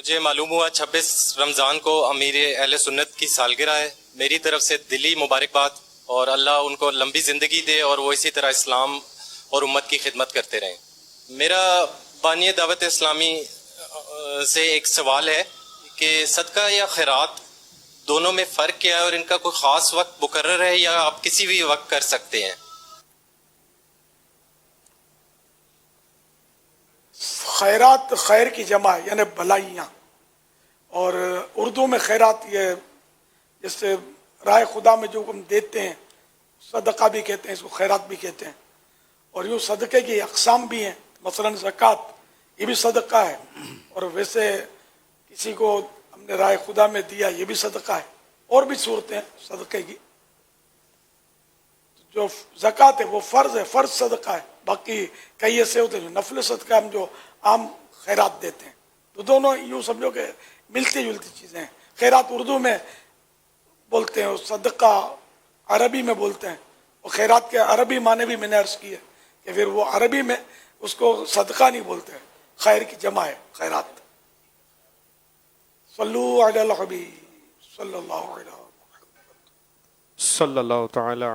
مجھے معلوم ہوا 26 رمضان کو امیر اہل سنت کی سالگرہ ہے. میری طرف سے دلی مبارکباد، اور اللہ ان کو لمبی زندگی دے اور وہ اسی طرح اسلام اور امت کی خدمت کرتے رہیں. میرا بانی دعوت اسلامی سے ایک سوال ہے کہ صدقہ یا خیرات دونوں میں فرق کیا ہے، اور ان کا کوئی خاص وقت مقرر ہے یا آپ کسی بھی وقت کر سکتے ہیں؟ خیرات خیر کی جمع ہے، یعنی بھلائیاں. اور اردو میں خیرات یہ جس سے رائے خدا میں جو ہم دیتے ہیں صدقہ بھی کہتے ہیں، اس کو خیرات بھی کہتے ہیں. اور یوں صدقے کی اقسام بھی ہیں، مثلا زکوٰۃ یہ بھی صدقہ ہے، اور ویسے کسی کو ہم نے رائے خدا میں دیا یہ بھی صدقہ ہے. اور بھی صورتیں ہیں صدقے کی. جو زکوٰۃ ہے وہ فرض ہے، فرض صدقہ ہے. باقی کئی ایسے ہوتے ہیں جو نفل صدقہ ہم جو عام خیرات دیتے ہیں. تو دونوں یوں سمجھو کہ ملتی جلتی چیزیں ہیں. خیرات اردو میں بولتے ہیں، صدقہ عربی میں بولتے ہیں. اور خیرات کے عربی معنی بھی میں نے عرض کی ہے کہ پھر وہ عربی میں اس کو صدقہ نہیں بولتے ہیں، خیر کی جمع ہے خیرات. صلو علی الحبیب صلی اللہ علیہ وسلم. صلی اللہ تعالی